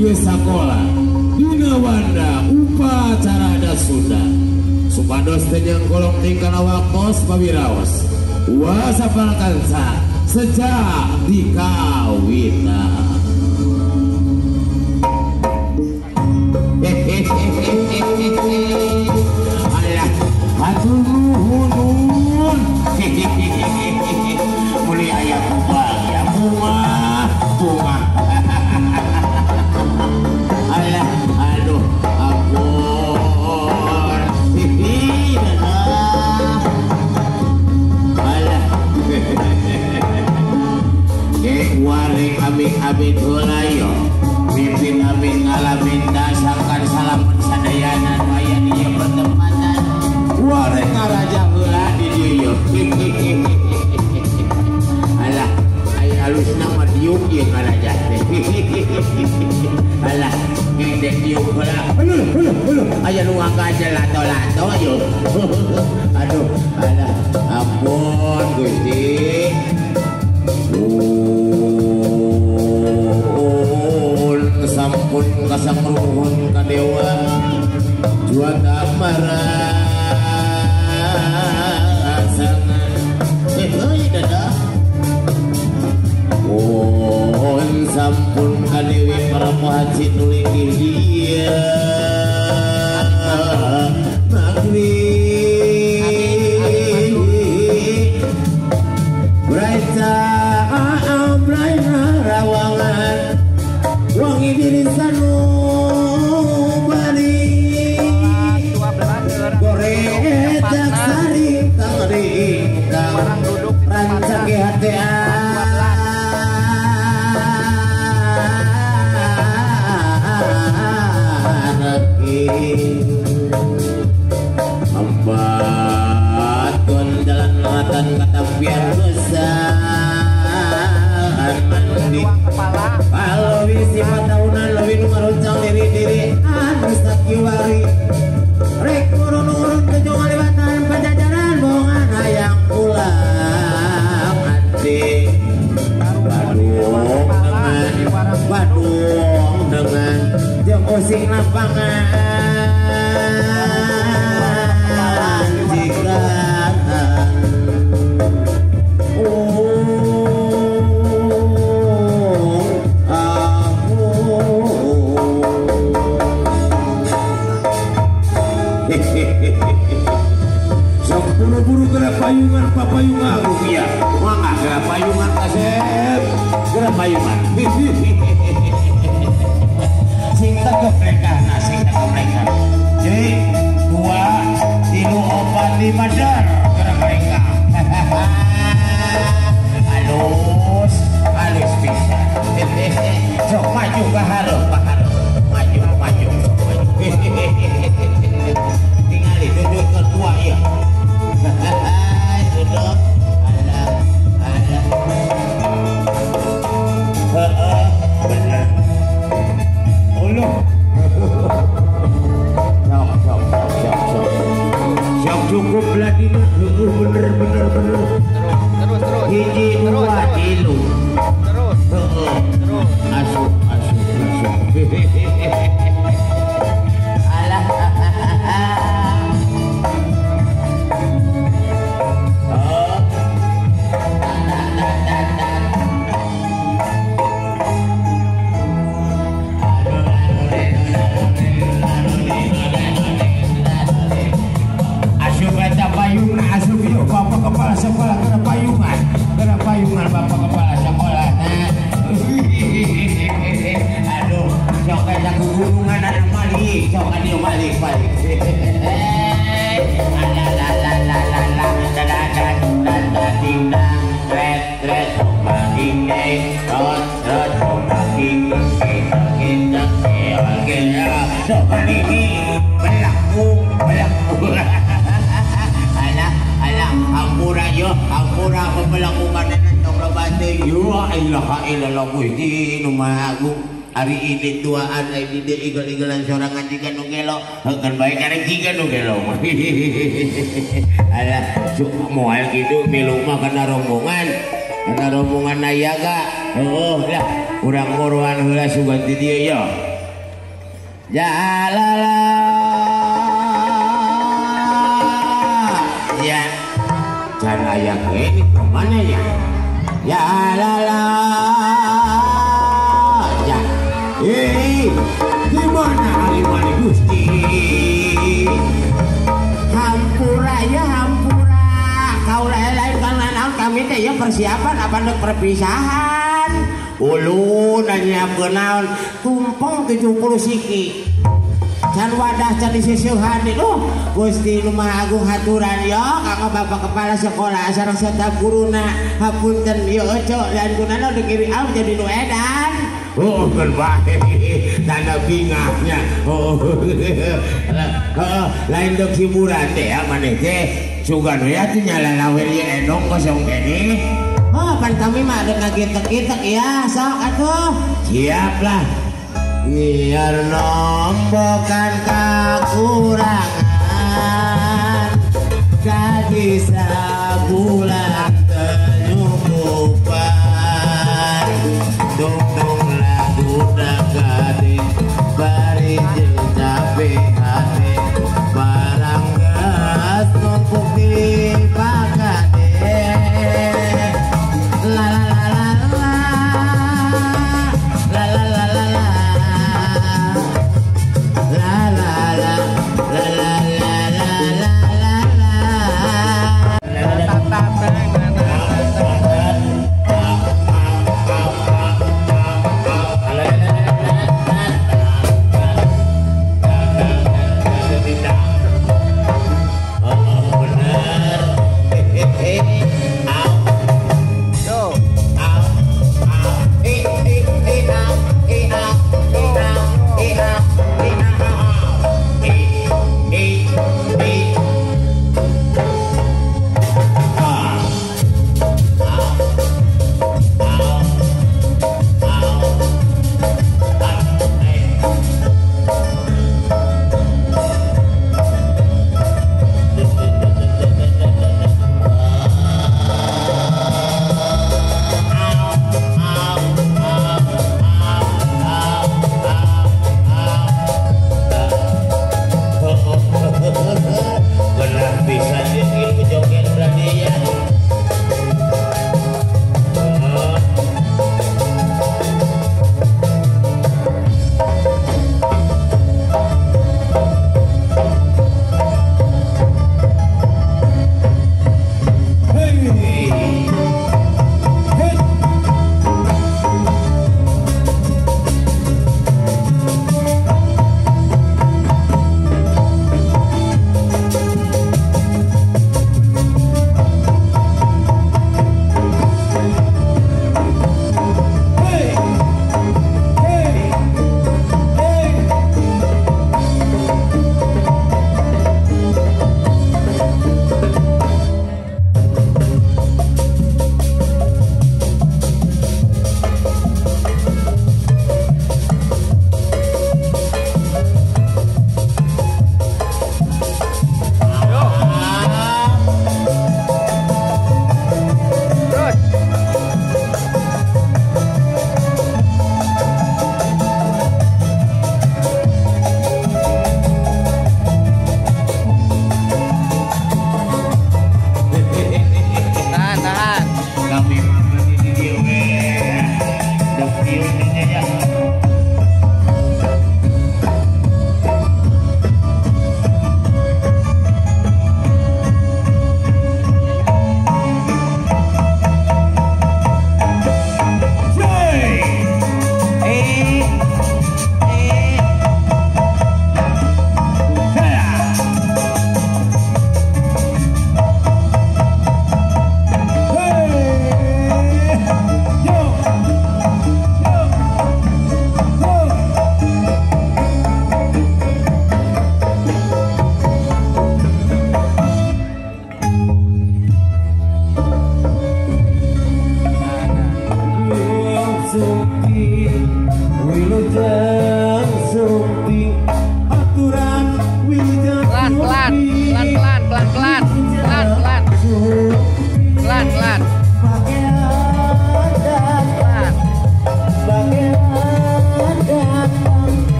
ieu sakola dina wanda upacara adat Sunda supados teh nyangkolong tingkana waktos pawiraos uasa palakansa sejak dikawita. Alah hatur nuhun muli aya ya bunga alah aduh ampun alah waring abik-abik heula yo mimpin abik ngalamin dasarkan salamun sadayana aya di pertempatan waring ngaraja heula di dieu alah ai halusna mah diuk ieu ngaraja alah ngedek diuk heula heuh aya nu ngagaja lato-lato yo aduh alah ampun Gusti sampun kasangruhun ka dewa juata marasangan heuy dadah sampun ka dewi Pramohaji nulinggih dia magri braita rawangan wangi diri sanu bali goreng tak sari tangring rancang ke hati ambatun jalan latan kata biar besar mandi kalau bisi tahunan lebih ngeruncang diri anu sakiwari rek urun-urun ke Jongalibatan Pajajaran bongan hayang pulang adik Badung dengan jeung using lapangan jikan sok buru-buru gerak payungan papayungan rupiah mangga gerak payungan kasep gerak payungan sing tegeprekan sing tegeprekan jadi 2 3 4 5 dar gerak mereka halus halus pisan sok maju ke hareup maju sok maju tinggali duduk kedua ya duduk alah bener uluh sok cukup lagi bener terus hiji dua tilu terus asup alah asup yuk bapak kepala sekolah kena payungan bapak kepala sekolah aduh sok aja kegunungan ada malik sok aja balik ampura pemelakukan nentong lebate ya ilaha illallah kuwi numah agung hari ini tuaan ini dia igel-igelan sorangan jika nugelo akan baik karena jika nugelo alah moal gitu milu mah kena rombongan nayaga oh lah urang moruan heula suganti dia ya Jalala ya jangan ayah ini kemana ya Jalala ya gimana alimani Gusti hampura ya hampura kau lain karena kami teh ya persiapan apa untuk perpisahan ulun nanya kenaon tumpeng 70 siki can wadah can disisuhan itu Gusti Lumah Agung haturan yo kakak bapak kepala sekolah sareng serta guruna hapunten yo cok dan gunana udah kiri am jadi nu edan oh kan bae tanda bingahnya oh lain dok hiburan teh ya maneh teh sugan we atuh nyalalawer ieu endong kosong kene oh pan kami mah ada ngagitek-gitek ya sok atuh siap lah biar nombokan kekurangan gaji sabulan penyukupan tung-tung lagu dagade bari jeung capek hati barang gas numpuk di pakade la la la la la la la la la Bye.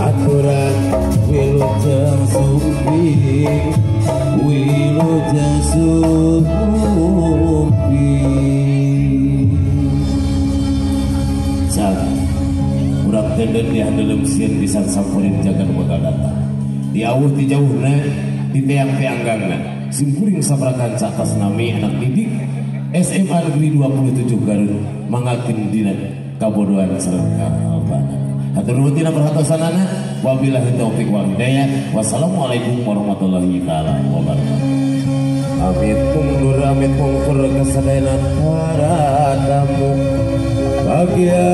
aturan wilujeng sumping wilujeng sumping sang urang tenden di handelem sieun pisan sampurin jagan bakal datang di awuh di jauhna di teang-teanggangna simkuring sabrakan satas nami anak didik SMA Negeri 27 Garut mangakin dina kabodohan sareng kalbana. Hatur nuhun tina perhatosanana. Wabillahi taufik wal hidayah. Wassalamualaikum warahmatullahi taala wabarakatuh. Amit mungkur kasadayana para tamu bahagia